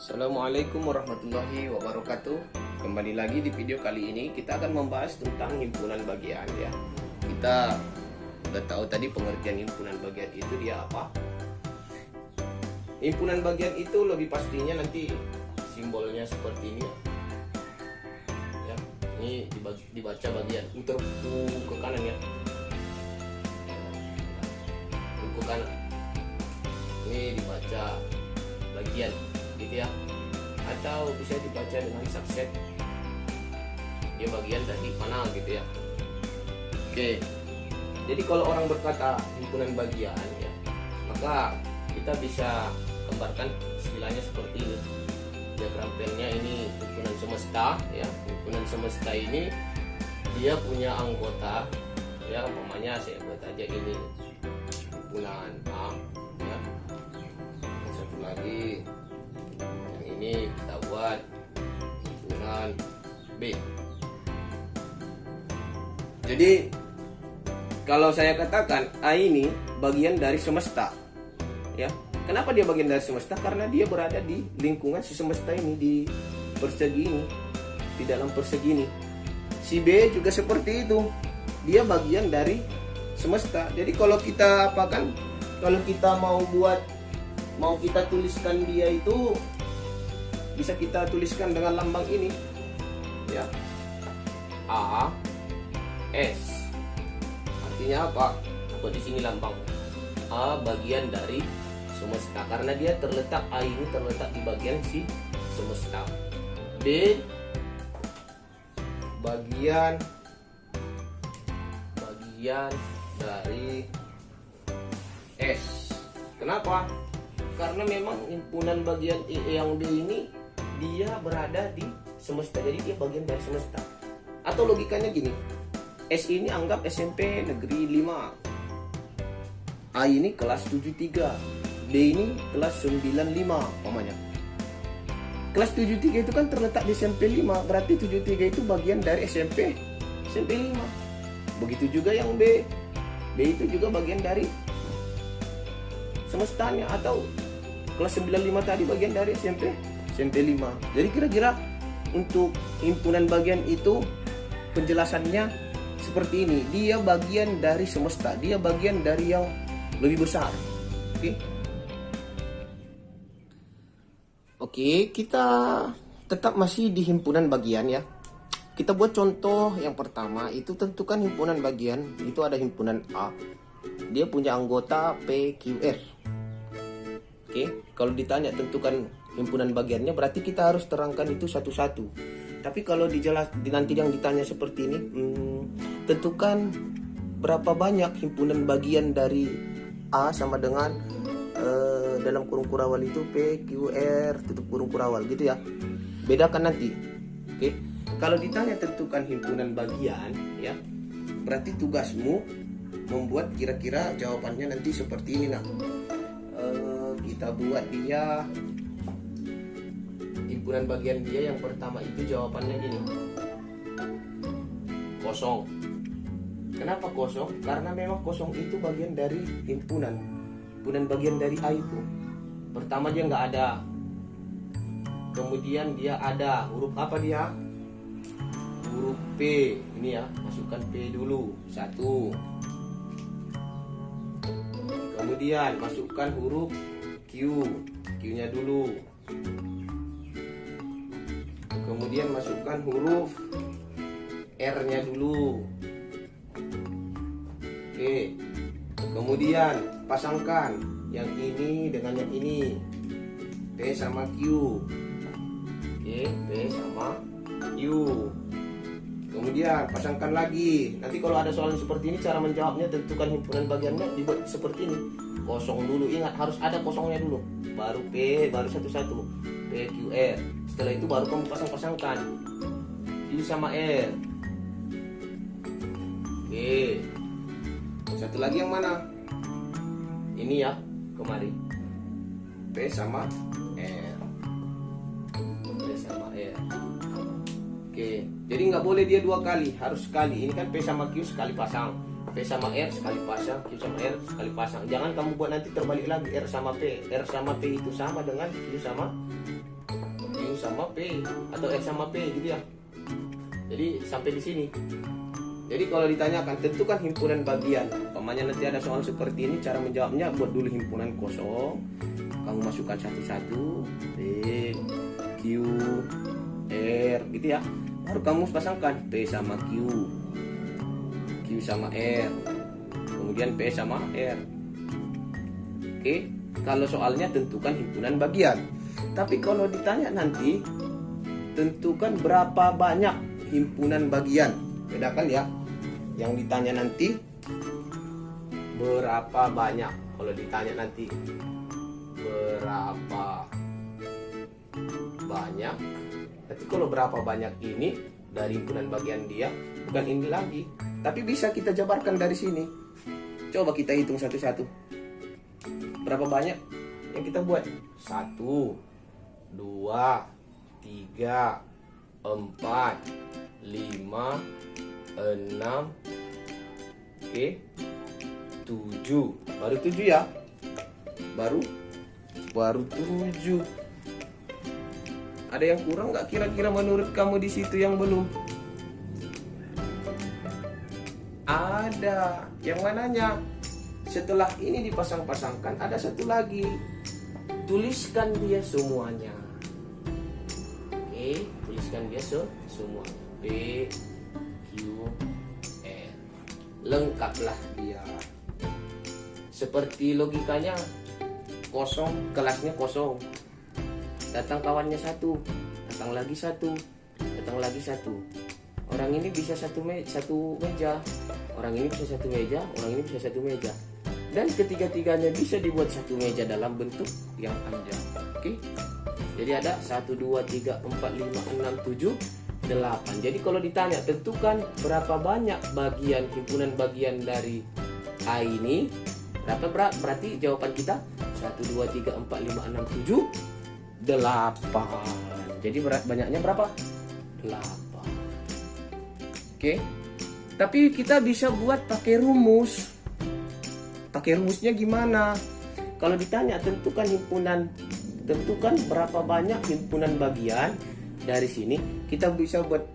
Assalamualaikum warahmatullahi wabarakatuh. Kembali lagi di video kali ini kita akan membahas tentang himpunan bagian ya. Kita udah tahu tadi pengertian himpunan bagian itu dia apa. Himpunan bagian itu lebih pastinya nanti simbolnya seperti ini ya. Ini dibaca bagian muter ke kanan ya. Ke kanan. Ini dibaca bagian gitu ya, atau bisa dibaca dengan subset dia bagian dari mana gitu ya. Oke, jadi kalau orang berkata himpunan bagian ya, maka kita bisa gambarkan istilahnya seperti ini. Diagram pennya ini himpunan semesta ya. Himpunan semesta ini dia punya anggota ya, umpamanya saya buat aja ini himpunan A ya. Yang satu lagi ini kita buat himpunan B. Jadi kalau saya katakan A ini bagian dari semesta ya. Kenapa dia bagian dari semesta? Karena dia berada di lingkungan si semesta ini, di persegi ini, di dalam persegi ini. Si B juga seperti itu, dia bagian dari semesta. Jadi kalau kita apakan, kalau kita mau kita tuliskan dia itu, bisa kita tuliskan dengan lambang ini ya, A S. Artinya apa? Buat di sini lambang A bagian dari semesta, karena dia terletak, A ini terletak di bagian si semesta. B bagian dari S. Kenapa? Karena memang himpunan bagian yang B ini dia berada di semesta, jadi dia bagian dari semesta. Atau logikanya gini, S ini anggap SMP negeri 5, A ini kelas 73, D ini kelas 95 umpamanya. Kelas 73 itu kan terletak di SMP 5, berarti 73 itu bagian dari SMP 5. Begitu juga yang B itu juga bagian dari semestanya. Atau kelas 95 tadi bagian dari SMP 5. Jadi kira-kira untuk himpunan bagian itu penjelasannya seperti ini. Dia bagian dari semesta, dia bagian dari yang lebih besar. Oke, kita tetap masih di himpunan bagian ya. Kita buat contoh yang pertama, itu tentukan himpunan bagian. Itu ada himpunan A, dia punya anggota P, Q, R. Oke, kalau ditanya tentukan himpunan bagiannya, berarti kita harus terangkan itu satu-satu. Tapi kalau nanti yang ditanya seperti ini, tentukan berapa banyak himpunan bagian dari A sama dengan dalam kurung kurawal itu P, Q, R, tutup kurung kurawal gitu ya. Bedakan nanti. Oke, kalau ditanya tentukan himpunan bagian ya, berarti tugasmu membuat kira-kira jawabannya nanti seperti ini. Nah, kita buat dia himpunan bagian dia yang pertama itu jawabannya gini, kosong. Kenapa kosong? Karena memang kosong itu bagian dari himpunan bagian dari A itu. Pertama dia nggak ada, kemudian dia ada huruf apa dia? Huruf P. Ini ya, masukkan P dulu, 1. Kemudian masukkan huruf Q nya dulu. Kemudian masukkan huruf R nya dulu. Oke, kemudian pasangkan yang ini dengan yang ini, P sama Q. Oke, P sama Q. Kemudian pasangkan lagi. Nanti kalau ada soal seperti ini, cara menjawabnya tentukan himpunan bagiannya dibuat seperti ini. Kosong dulu, ingat harus ada kosongnya dulu, baru P, baru satu-satu P, Q, R. Setelah itu baru kamu pasang-pasangkan Q sama R. Oke, satu lagi yang mana? Ini ya, kemari P sama R. P sama R. Oke, jadi nggak boleh dia dua kali, harus sekali. Ini kan P sama Q sekali pasang, P sama R sekali pasang, Q sama R sekali pasang. Jangan kamu buat nanti terbalik lagi, R sama P. R sama P itu sama dengan Q sama sama P atau X sama P gitu ya. Jadi sampai di sini. Jadi kalau ditanyakan tentukan himpunan bagian, umpamanya nanti ada soal seperti ini, cara menjawabnya buat dulu himpunan kosong, kamu masukkan satu-satu, P, Q, R gitu ya. Baru kamu pasangkan P sama Q, Q sama R, kemudian P sama R. Oke, kalau soalnya tentukan himpunan bagian. Tapi kalau ditanya nanti tentukan berapa banyak himpunan bagian, bedakan ya. Yang ditanya nanti berapa banyak. Kalau ditanya nanti berapa banyak, nanti kalau berapa banyak ini dari himpunan bagian dia, bukan ini lagi, tapi bisa kita jabarkan dari sini. Coba kita hitung satu-satu. Berapa banyak yang kita buat? 1, 2, 3, 4, 5, 6, oke, 7. Baru 7 ya. Baru 7. Ada yang kurang nggak kira-kira menurut kamu di situ yang belum? Ada. Yang mananya? Setelah ini dipasang-pasangkan ada satu lagi. Tuliskan dia semuanya. Oke, tuliskan dia semua. P, Q, R. Lengkaplah dia. Seperti logikanya kosong, kelasnya kosong. Datang kawannya satu, datang lagi satu, datang lagi satu. Orang ini bisa satu meja, orang ini bisa satu meja, orang ini bisa satu meja. Dan ketiga-tiganya bisa dibuat satu meja dalam bentuk yang panjang. Oke. Jadi ada 1, 2, 3, 4, 5, 6, 7, 8. Jadi kalau ditanya tentukan berapa banyak bagian himpunan bagian dari A ini, berarti jawaban kita 1, 2, 3, 4, 5, 6, 7, 8. Jadi banyaknya berapa? 8. Oke. Tapi kita bisa buat pakai rumus. Pakai rumusnya gimana? Kalau ditanya tentukan berapa banyak himpunan bagian dari sini, kita bisa buat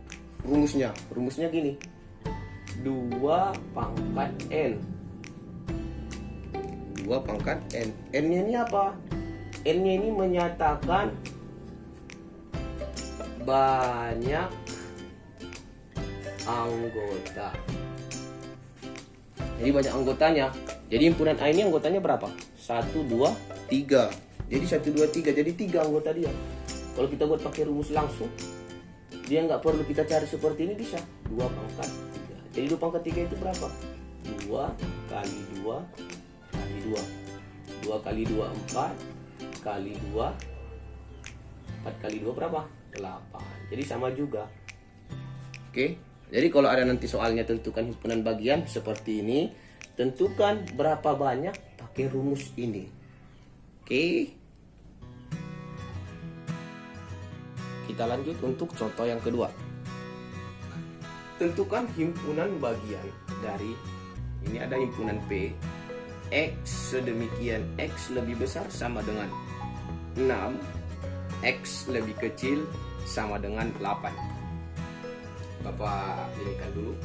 rumusnya. Rumusnya gini. 2 pangkat N. 2 pangkat N. N-nya ini apa? N-nya ini menyatakan banyak anggota. Jadi banyak anggotanya. Jadi himpunan A ini anggotanya berapa? 1, 2, 3. Jadi 1, 2, 3. Jadi 3 anggota dia. Kalau kita buat pakai rumus langsung, dia nggak perlu kita cari seperti ini, bisa 2 pangkat 3. Jadi 2 pangkat 3 itu berapa? 2 kali 2 kali 2. 2 kali 2 4 kali 2 4 kali 2 berapa? 8. Jadi sama juga. Oke. Jadi kalau ada nanti soalnya tentukan himpunan bagian seperti ini, tentukan berapa banyak pakai rumus ini. Oke. Kita lanjut untuk contoh yang kedua. Tentukan himpunan bagian dari, ini ada himpunan P, X sedemikian, X lebih besar sama dengan 6, X lebih kecil sama dengan 8. Bapak pilihkan dulu.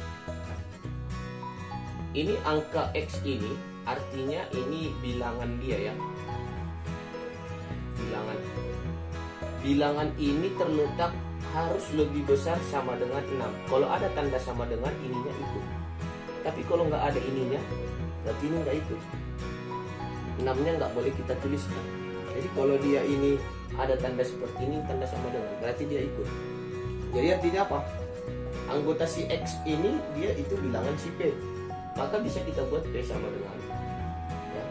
Ini angka X ini artinya ini bilangan dia ya. Bilangan ini terletak harus lebih besar sama dengan 6. Kalau ada tanda sama dengan ininya ikut. Tapi kalau nggak ada ininya, berarti ini nggak ikut. 6-nya nggak boleh kita tuliskan. Jadi kalau dia ini ada tanda seperti ini, tanda sama dengan, berarti dia ikut. Jadi artinya apa? Anggota si X ini dia itu bilangan si P. Maka bisa kita buat P sama dengan ya,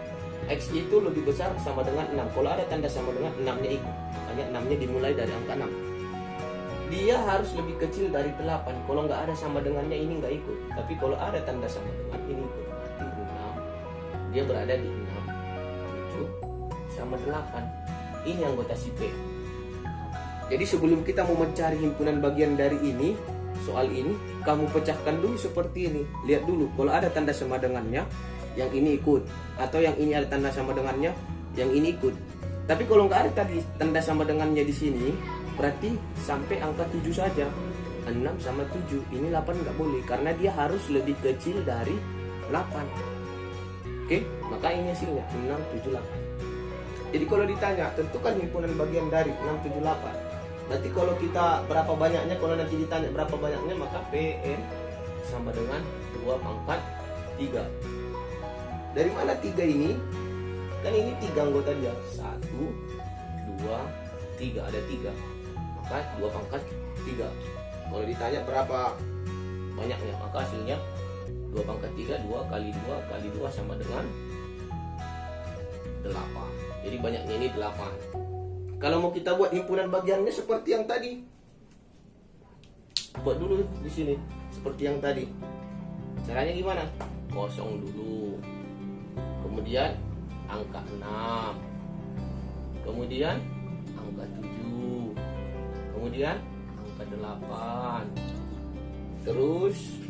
X itu lebih besar sama dengan 6. Kalau ada tanda sama dengan 6-nya ikut. Makanya 6-nya dimulai dari angka 6. Dia harus lebih kecil dari 8. Kalau nggak ada sama dengannya ini nggak ikut. Tapi kalau ada tanda sama dengan ini ikut. Berarti 6. Dia berada di 6, 7 sama 8. Ini anggota si P. Jadi sebelum kita mau mencari himpunan bagian dari ini, soal ini, kamu pecahkan dulu seperti ini. Lihat dulu, kalau ada tanda sama dengannya, yang ini ikut. Atau yang ini ada tanda sama dengannya, yang ini ikut. Tapi kalau nggak ada tadi tanda sama dengannya di sini, berarti sampai angka 7 saja. 6 sama 7, ini 8 nggak boleh karena dia harus lebih kecil dari 8. Oke, maka ini hasilnya 6, 7, 8. Jadi kalau ditanya tentukan himpunan bagian dari 6, 7, 8. Nanti kalau kita berapa banyaknya, kalau nanti ditanya berapa banyaknya, maka PN sama dengan 2 pangkat 3. Dari mana 3 ini? Kan ini 3 anggota dia. 1, 2, 3, ada 3. Maka 2 pangkat 3. Kalau ditanya berapa banyaknya, maka hasilnya 2 pangkat 3, 2 kali 2 kali 2 sama dengan 8. Jadi banyaknya ini 8. Kalau mau kita buat himpunan bagiannya seperti yang tadi, buat dulu di sini seperti yang tadi. Caranya gimana? Kosong dulu. Kemudian angka 6. Kemudian angka 7. Kemudian angka 8. Terus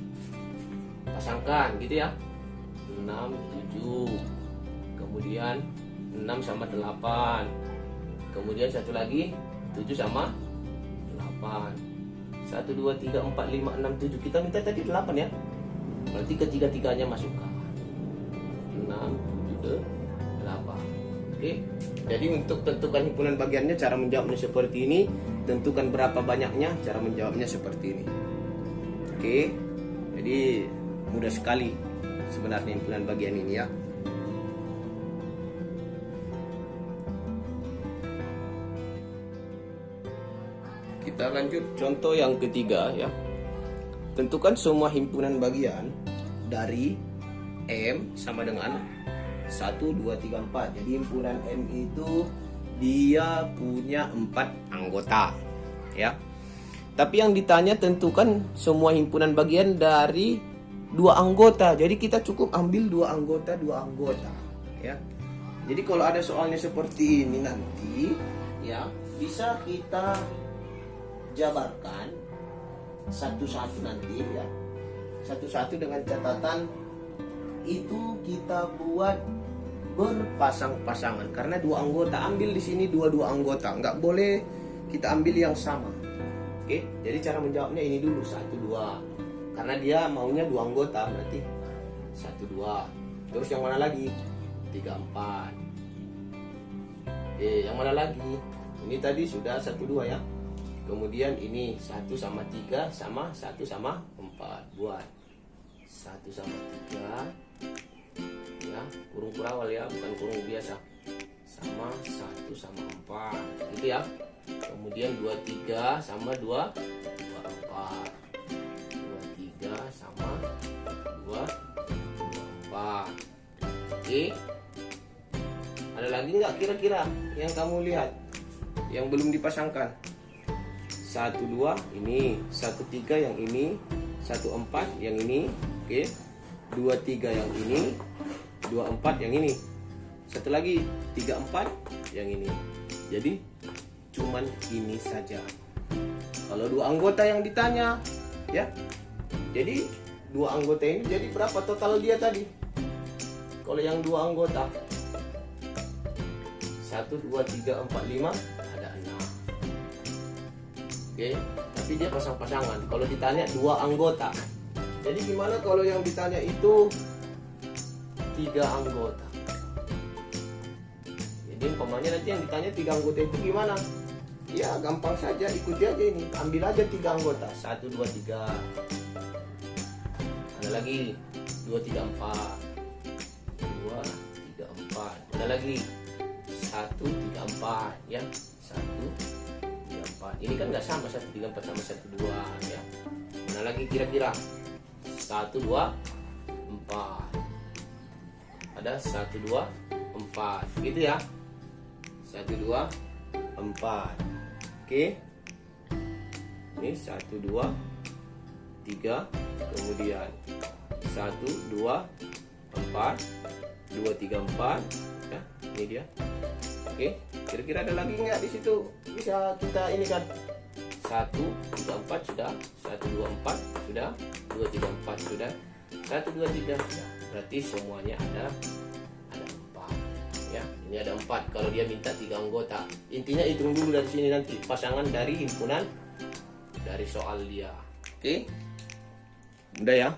pasangkan gitu ya. 6, 7. Kemudian 6 sama 8. Kemudian satu lagi 7 sama 8. 1, 2, 3, 4, 5, 6, 7. Kita minta tadi 8 ya. Berarti ketiga-tiganya masukkan 6, 7, 8. Oke. Jadi untuk tentukan himpunan bagiannya, cara menjawabnya seperti ini. Tentukan berapa banyaknya, cara menjawabnya seperti ini. Oke. Jadi mudah sekali sebenarnya himpunan bagian ini ya. Kita lanjut contoh yang ketiga ya. Tentukan semua himpunan bagian dari M sama dengan 1, 2, 3, 4. Jadi himpunan M itu dia punya 4 anggota ya. Tapi yang ditanya tentukan semua himpunan bagian dari 2 anggota. Jadi kita cukup ambil 2 anggota, 2 anggota ya. Jadi kalau ada soalnya seperti ini nanti ya, bisa kita jabarkan satu-satu nanti ya. Satu-satu dengan catatan itu kita buat berpasang-pasangan karena 2 anggota. Ambil di sini 2 anggota, nggak boleh kita ambil yang sama. Oke, jadi cara menjawabnya ini dulu 1, 2. Karena dia maunya 2 anggota, berarti 1, 2. Terus yang mana lagi? 3, 4. Oke, yang mana lagi? Ini tadi sudah 1, 2 ya. Kemudian ini 1 sama 3 sama 1 sama 4. Buat 1 sama 3 ya, kurung kurawal ya, bukan kurung biasa, sama 1 sama 4 gitu ya. Kemudian 23 sama 2, 24. 23 sama 2, 24. Oke. Ada lagi nggak kira-kira yang kamu lihat yang belum dipasangkan? 1, 2 ini, 1, 3 yang ini, 1, 4 yang ini, oke. 2, 3 yang ini, 2, 4 yang ini. Satu lagi 3, 4 yang ini. Jadi cuman ini saja. Kalau 2 anggota yang ditanya ya. Jadi 2 anggota ini jadi berapa total dia tadi? Kalau yang 2 anggota 1, 2, 3, 4, 5 ada 6. Oke, tapi dia pasang-pasangan. Kalau ditanya 2 anggota. Jadi gimana kalau yang ditanya itu 3 anggota? Jadi umpamanya nanti yang ditanya 3 anggota itu gimana? Ya gampang saja, ikuti aja ini. Ambil aja 3 anggota. 1, 2, 3. Ada lagi 2, 3, 4. 2, 3, 4. Ada lagi 1, 3, 4 ya. 1, 3, 4. Ini kan nggak sama 1, 3, 4 sama 1, 2 ya. Mana lagi kira-kira? 1, 2, 4. Ada 1, 2, 4 gitu ya. 1, 2, 4. Oke. Ini 1, 2, 3. Kemudian 1, 2, 4. 2, 3, 4 ya. Ini dia. Oke. Kira-kira ada lagi nggak di situ? Bisa kita ini kan. 1, 3, 4 sudah. 1, 2, 4 sudah. 2, 3, 4 sudah. 1, 2, 3 sudah. Berarti semuanya ada 4 ya. Ini Ini ada 4. Kalau dia minta 3 anggota, intinya hitung dulu dari sini nanti pasangan dari himpunan dari soal dia. Oke, udah ya.